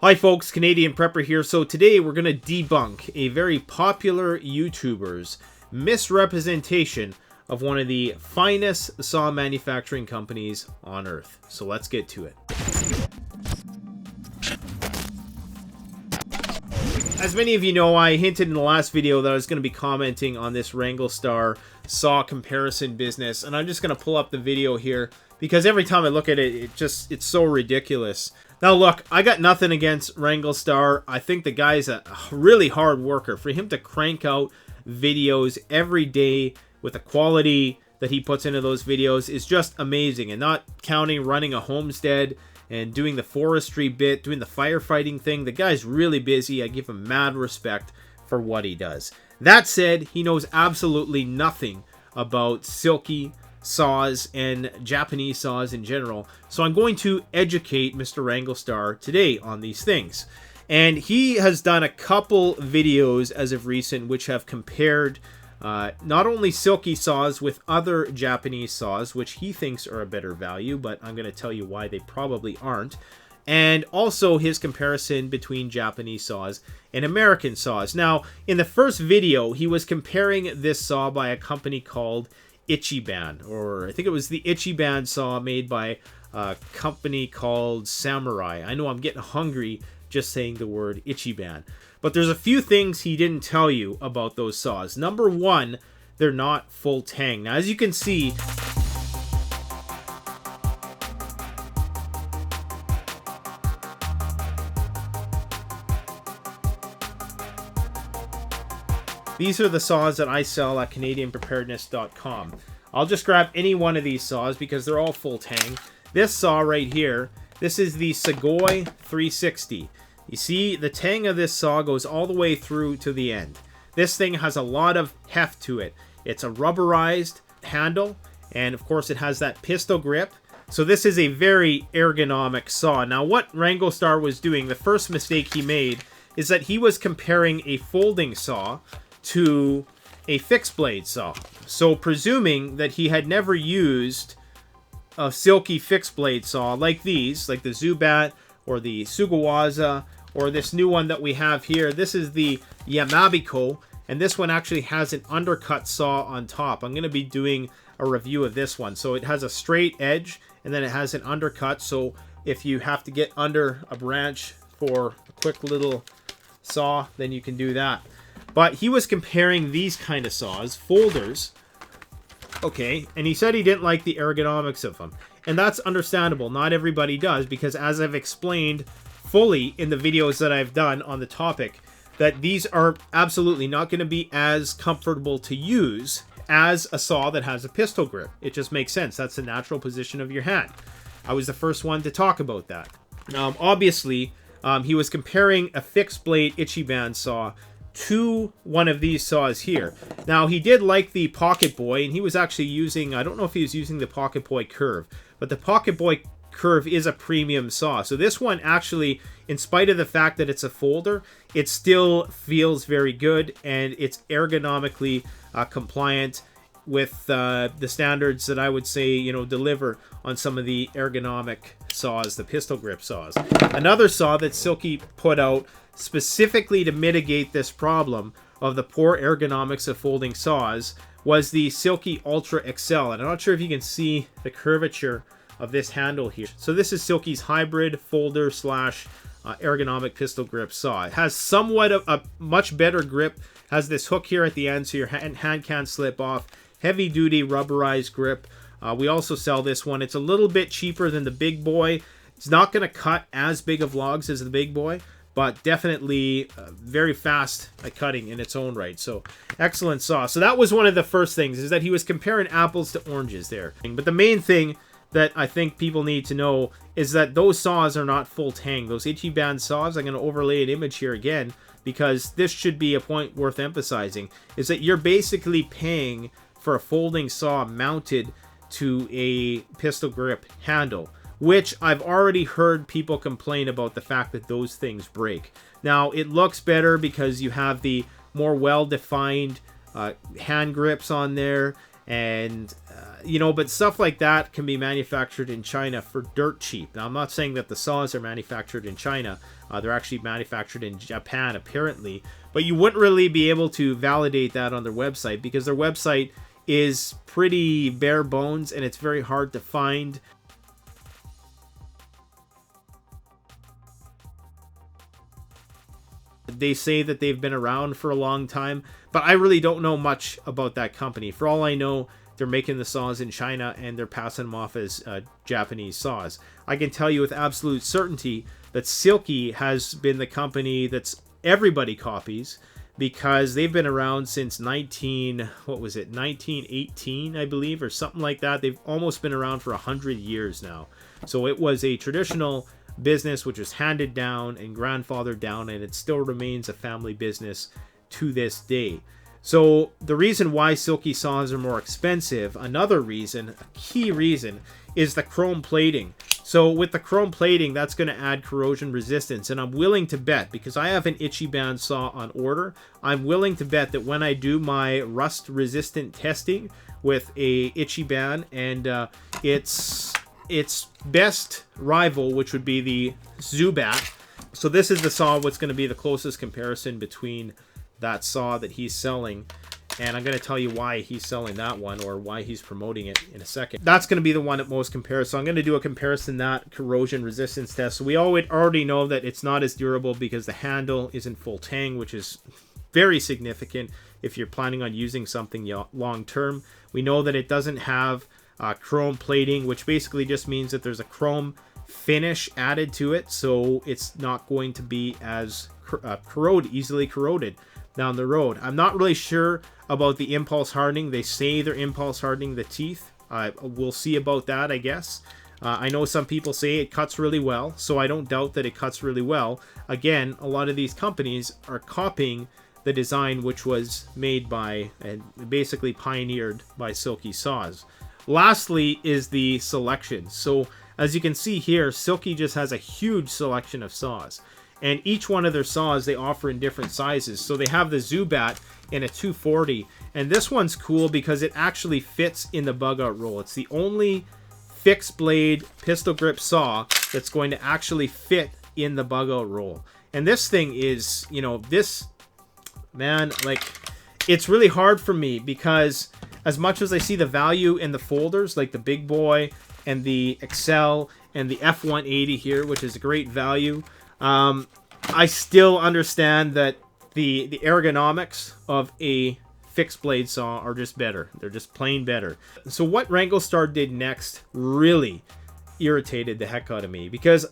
Hi folks, Canadian Prepper here. So today we're going to debunk a very popular YouTuber's misrepresentation of one of the finest saw manufacturing companies on earth. So let's get to it. As many of you know, I hinted in the last video that I was going to be commenting on this Wranglerstar saw comparison business, and I'm just going to pull up the video here because every time I look at it, it's so ridiculous. Now look, I got nothing against Wranglerstar. I think the guy's a really hard worker. For him to crank out videos every day with the quality that he puts into those videos is just amazing. And not counting running a homestead and doing the forestry bit, doing the firefighting thing. The guy's really busy. I give him mad respect for what he does. That said, he knows absolutely nothing about Silky Saws and Japanese saws in general. So I'm going to educate Mr. Wranglerstar today on these things. And he has done a couple videos as of recent which have compared not only Silky Saws with other Japanese saws, which he thinks are a better value, but I'm going to tell you why they probably aren't. And also his comparison between Japanese saws and American saws. Now, in the first video, he was comparing this saw by a company called Ichiban, or I think it was the Ichiban saw made by a company called Samurai. I know I'm getting hungry just saying the word Ichiban. But there's a few things he didn't tell you about those saws. Number one, they're not full tang. Now, as you can see, these are the saws that I sell at CanadianPreparedness.com. I'll just grab any one of these saws because they're all full tang. This saw right here, this is the Sugoi 360. You see, the tang of this saw goes all the way through to the end. This thing has a lot of heft to it. It's a rubberized handle, and of course it has that pistol grip. So this is a very ergonomic saw. Now what Wranglerstar was doing, the first mistake he made, is that he was comparing a folding saw to a fixed blade saw. So presuming that he had never used a Silky fixed blade saw like these, like the Zubat or the Sugoi, or this new one that we have here. This is the Yamabiko, and this one actually has an undercut saw on top. I'm going to be doing a review of this one. So it has a straight edge, and then it has an undercut. So if you have to get under a branch for a quick little saw, then you can do that. But he was comparing these kind of saws, folders, okay, and he said he didn't like the ergonomics of them. And that's understandable. Not everybody does, because as I've explained fully in the videos that I've done on the topic, that these are absolutely not going to be as comfortable to use as a saw that has a pistol grip. It just makes sense. That's the natural position of your hand. I was the first one to talk about that. Obviously, he was comparing a fixed blade Ichiban saw to one of these saws here. Now, he did like the Pocket Boy, and he was actually using, I don't know if he was using the Pocket Boy Curve, but the Pocket Boy Curve is a premium saw. So this one actually, in spite of the fact that it's a folder, it still feels very good, and it's ergonomically compliant with the standards that I would say, you know, deliver on some of the ergonomic saws, the pistol grip saws. Another saw that Silky put out specifically to mitigate this problem of the poor ergonomics of folding saws was the Silky Ultra XL. And I'm not sure if you can see the curvature of this handle here. So this is Silky's hybrid folder slash ergonomic pistol grip saw. It has somewhat of a much better grip, has this hook here at the end so your hand can't slip off. Heavy duty rubberized grip. We also sell this one. It's a little bit cheaper than the Big Boy. It's not going to cut as big of logs as the Big Boy, but definitely very fast at cutting in its own right. So excellent saw. So that was one of the first things, is that he was comparing apples to oranges there. But the main thing that I think people need to know is that those saws are not full tang. Those Ichiban saws, I'm going to overlay an image here again because this should be a point worth emphasizing, is that you're basically paying for a folding saw mounted to a pistol grip handle, which I've already heard people complain about the fact that those things break. Now, it looks better because you have the more well-defined hand grips on there, And you know, but stuff like that can be manufactured in China for dirt cheap. Now, I'm not saying that the saws are manufactured in China. They're actually manufactured in Japan, apparently. But you wouldn't really be able to validate that on their website, because their website is pretty bare bones and it's very hard to find. They say that they've been around for a long time, but I really don't know much about that company. For all I know, they're making the saws in China and they're passing them off as Japanese saws. I can tell you with absolute certainty that Silky has been the company that's everybody copies, because they've been around since 1918, I believe, or something like that. They've almost been around for 100 years now. So it was a traditional business which was handed down and grandfathered down, and it still remains a family business to this day. So the reason why Silky Saws are more expensive, another reason, a key reason, is the chrome plating. So with the chrome plating, that's going to add corrosion resistance, and I'm willing to bet, because I have an Ichiban saw on order, I'm willing to bet that when I do my rust resistant testing with a Ichiban and its best rival, which would be the Zubat. So this is the saw what's going to be the closest comparison between that saw that he's selling, and I'm going to tell you why he's selling that one, or why he's promoting it in a second. That's going to be the one that most compares. So I'm going to do a comparison, that corrosion resistance test. So we already know that it's not as durable because the handle isn't full tang, which is very significant if you're planning on using something long term. We know that it doesn't have chrome plating, which basically just means that there's a chrome finish added to it, so it's not going to be as easily corroded down the road. I'm not really sure about the impulse hardening. They say they're impulse hardening the teeth. We'll see about that, I guess. I know some people say it cuts really well, so I don't doubt that it cuts really well. Again, a lot of these companies are copying the design which was made by and basically pioneered by Silky Saws. Lastly is the selection. So as you can see here, Silky just has a huge selection of saws. And each one of their saws they offer in different sizes. So they have the Zubat in a 240. And this one's cool because it actually fits in the bug out roll. It's the only fixed blade pistol grip saw that's going to actually fit in the bug out roll. And this thing is, you know, this, man, like, it's really hard for me because as much as I see the value in the folders, like the Big Boy and the Excel and the F180 here, which is a great value, I still understand that the ergonomics of a fixed blade saw are just better. They're just plain better. So what Wranglerstar did next really irritated the heck out of me, because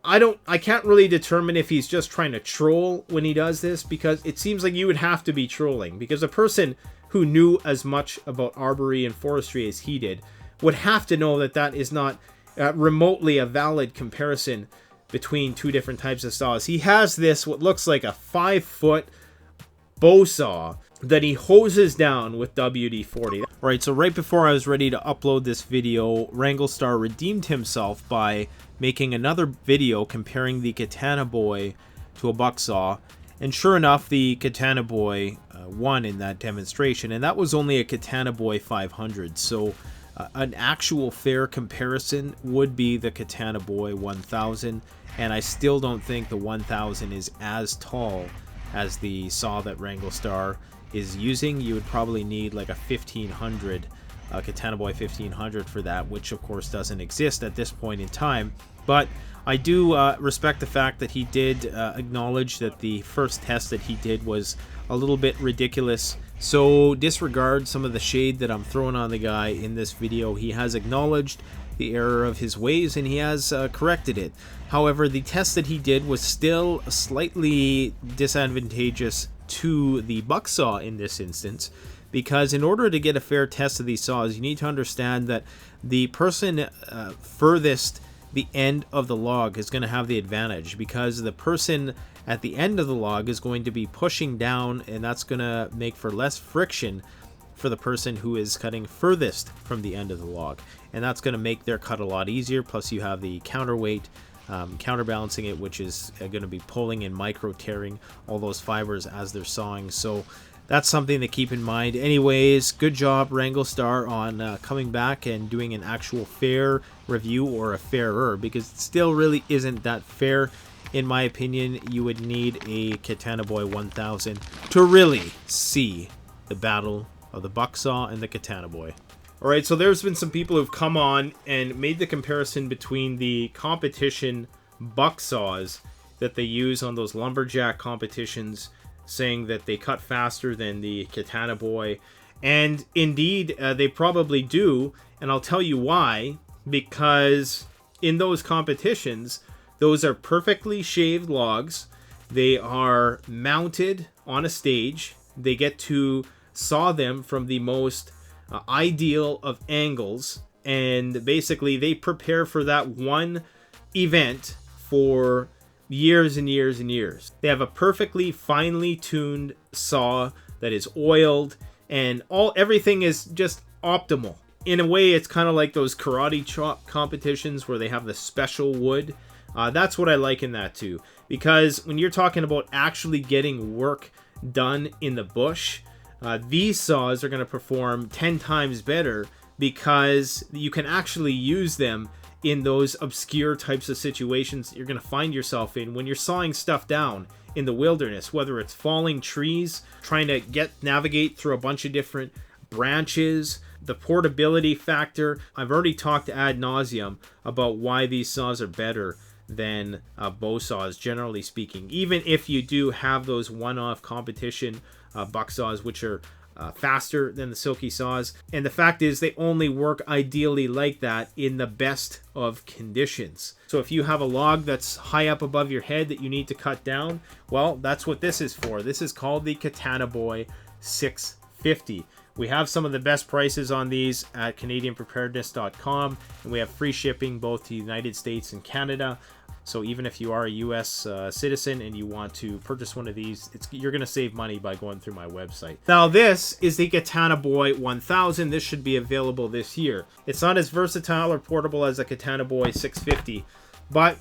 I can't really determine if he's just trying to troll when he does this, because it seems like you would have to be trolling, because a person who knew as much about arbory and forestry as he did would have to know that that is not remotely a valid comparison between two different types of saws. He has this, what looks like a 5-foot bow saw that he hoses down with WD-40. Alright, so right before I was ready to upload this video, Wranglerstar redeemed himself by making another video comparing the Katana Boy to a Bucksaw. And sure enough, the Katana Boy won in that demonstration, and that was only a Katana Boy 500. So an actual fair comparison would be the Katana Boy 1000, and I still don't think the 1000 is as tall as the saw that Wranglerstar is using. You would probably need like a 1500, Katana Boy 1500 for that, which of course doesn't exist at this point in time. But I do respect the fact that he did acknowledge that the first test that he did was a little bit ridiculous. So disregard some of the shade that I'm throwing on the guy in this video. He has acknowledged the error of his ways, and he has corrected it. However, the test that he did was still slightly disadvantageous to the Bucksaw in this instance, because in order to get a fair test of these saws, you need to understand that the person furthest the end of the log is going to have the advantage, because the person at the end of the log is going to be pushing down, and that's going to make for less friction for the person who is cutting furthest from the end of the log, and that's going to make their cut a lot easier. Plus you have the counterweight counterbalancing it, which is going to be pulling and micro tearing all those fibers as they're sawing. So that's something to keep in mind. Anyways, good job, Wranglerstar, on coming back and doing an actual fair review, or a fairer, because it still really isn't that fair. In my opinion, you would need a Katanaboy 1000 to really see the battle of the Bucksaw and the Katanaboy. Alright, so there's been some people who've come on and made the comparison between the competition Bucksaws that they use on those lumberjack competitions, saying that they cut faster than the Katana Boy. And indeed, they probably do, and I'll tell you why. Because in those competitions, those are perfectly shaved logs. They are mounted on a stage. They get to saw them from the most ideal of angles, and basically they prepare for that one event for years and years and years. They have a perfectly finely tuned saw that is oiled, and everything is just optimal. In a way, it's kind of like those karate chop competitions where they have the special wood. That's what I like in that too, because when you're talking about actually getting work done in the bush, these saws are going to perform 10 times better, because you can actually use them in those obscure types of situations that you're going to find yourself in when you're sawing stuff down in the wilderness, whether it's falling trees, trying to navigate through a bunch of different branches. The portability factor, I've already talked ad nauseum about why these saws are better than bow saws, generally speaking. Even if you do have those one-off competition bucksaws, which are faster than the Silky Saws. And the fact is, they only work ideally like that in the best of conditions. So if you have a log that's high up above your head that you need to cut down, well, that's what this is for. This is called the Katana Boy 650. We have some of the best prices on these at CanadianPreparedness.com, and we have free shipping both to the United States and Canada. So even if you are a U.S. citizen and you want to purchase one of these, you're going to save money by going through my website. Now this is the Katana Boy 1000. This should be available this year. It's not as versatile or portable as a Katana Boy 650, but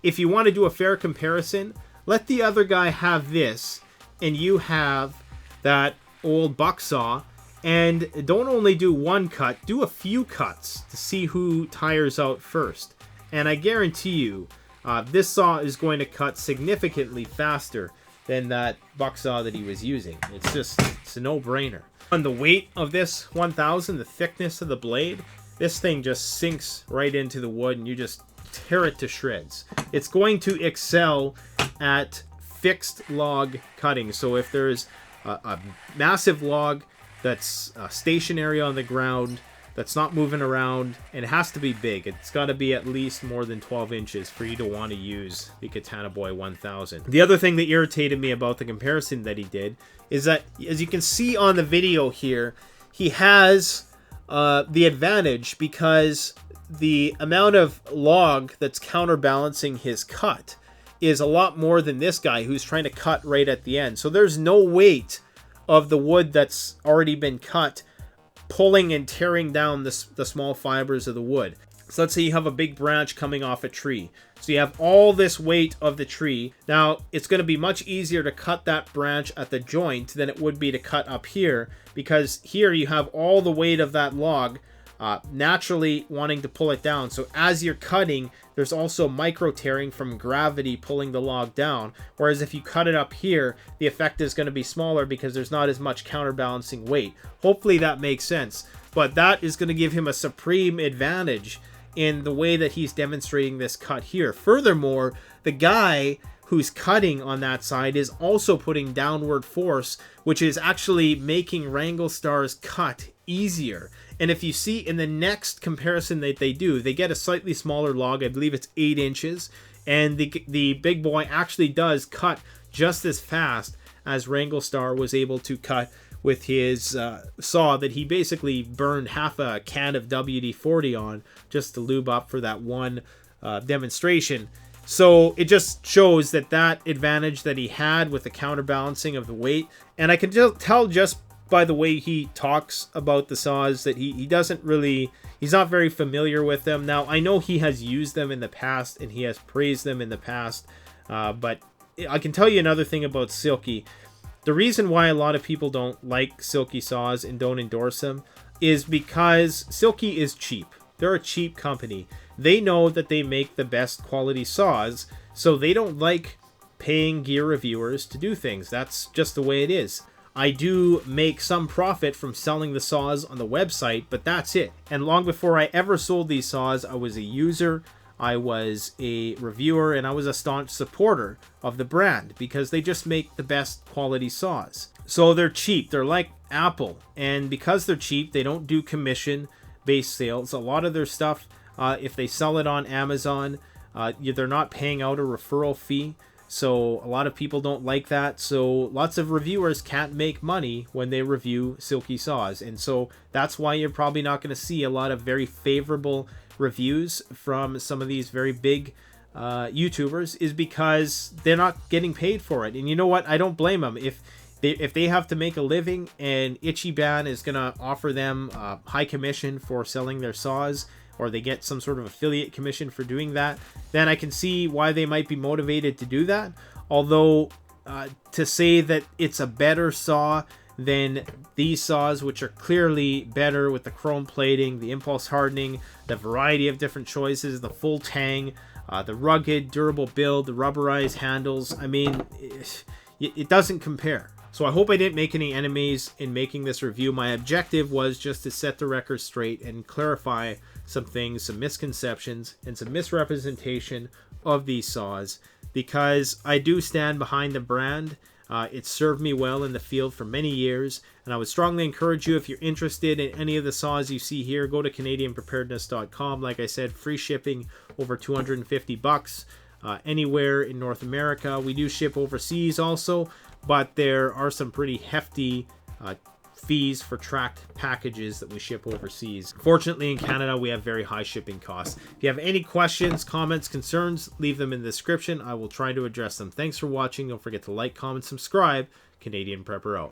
if you want to do a fair comparison, let the other guy have this, and you have that old Bucksaw, and don't only do one cut, do a few cuts to see who tires out first. And I guarantee you, this saw is going to cut significantly faster than that Bucksaw that he was using. It's a no-brainer. On the weight of this 1000, the thickness of the blade, this thing just sinks right into the wood and you just tear it to shreds. It's going to excel at fixed log cutting. So if there's a massive log that's stationary on the ground, that's not moving around, and it has to be big. It's got to be at least more than 12 inches for you to want to use the Katana Boy 1000. The other thing that irritated me about the comparison that he did is that, as you can see on the video here, he has the advantage because the amount of log that's counterbalancing his cut is a lot more than this guy who's trying to cut right at the end. So there's no weight of the wood that's already been cut pulling and tearing down the small fibers of the wood. So let's say you have a big branch coming off a tree. So you have all this weight of the tree. Now, it's going to be much easier to cut that branch at the joint than it would be to cut up here, because here you have all the weight of that log naturally wanting to pull it down. So as you're cutting, there's also micro tearing from gravity pulling the log down. Whereas if you cut it up here, the effect is going to be smaller because there's not as much counterbalancing weight. Hopefully that makes sense. But that is going to give him a supreme advantage in the way that he's demonstrating this cut here. Furthermore, the guy who's cutting on that side is also putting downward force, which is actually making Wranglerstar's cut easier. And if you see in the next comparison that they do, they get a slightly smaller log. I believe it's 8 inches. And the big boy actually does cut just as fast as Wranglerstar was able to cut with his saw that he basically burned half a can of WD-40 on just to lube up for that one demonstration. So it just shows that advantage that he had with the counterbalancing of the weight. And I can tell just by the way he talks about the saws that he's not very familiar with them. Now, I know he has used them in the past and he has praised them in the past, but I can tell you another thing about Silky. The reason why a lot of people don't like Silky Saws and don't endorse them is because Silky is cheap. They're a cheap company. They know that they make the best quality saws, so they don't like paying gear reviewers to do things. That's just the way it is. I do make some profit from selling the saws on the website, but that's it. And long before I ever sold these saws, I was a user, I was a reviewer, and I was a staunch supporter of the brand because they just make the best quality saws. So they're cheap. They're like Apple. And because they're cheap, they don't do commission-based sales. A lot of their stuff, if they sell it on Amazon, they're not paying out a referral fee. So a lot of people don't like that. So lots of reviewers can't make money when they review Silky Saws. And so that's why you're probably not going to see a lot of very favorable reviews from some of these very big YouTubers, is because they're not getting paid for it. And you know what? I don't blame them. If they have to make a living and Ichiban is going to offer them high commission for selling their saws, or they get some sort of affiliate commission for doing that, then I can see why they might be motivated to do that. Although, to say that it's a better saw than these saws, which are clearly better with the chrome plating, the impulse hardening, the variety of different choices, the full tang, the rugged, durable build, the rubberized handles, I mean, it doesn't compare. So I hope I didn't make any enemies in making this review. My objective was just to set the record straight and clarify some things, some misconceptions, and some misrepresentation of these saws, because I do stand behind the brand. It served me well in the field for many years, and I would strongly encourage you, if you're interested in any of the saws you see here, go to CanadianPreparedness.com. Like I said, free shipping over $250 anywhere in North America. We do ship overseas also, but there are some pretty hefty fees for tracked packages that we ship overseas. Fortunately, in Canada, we have very high shipping costs. If you have any questions, comments, concerns, leave them in the description. I will try to address them. Thanks for watching. Don't forget to like, comment, subscribe. Canadian Prepper out.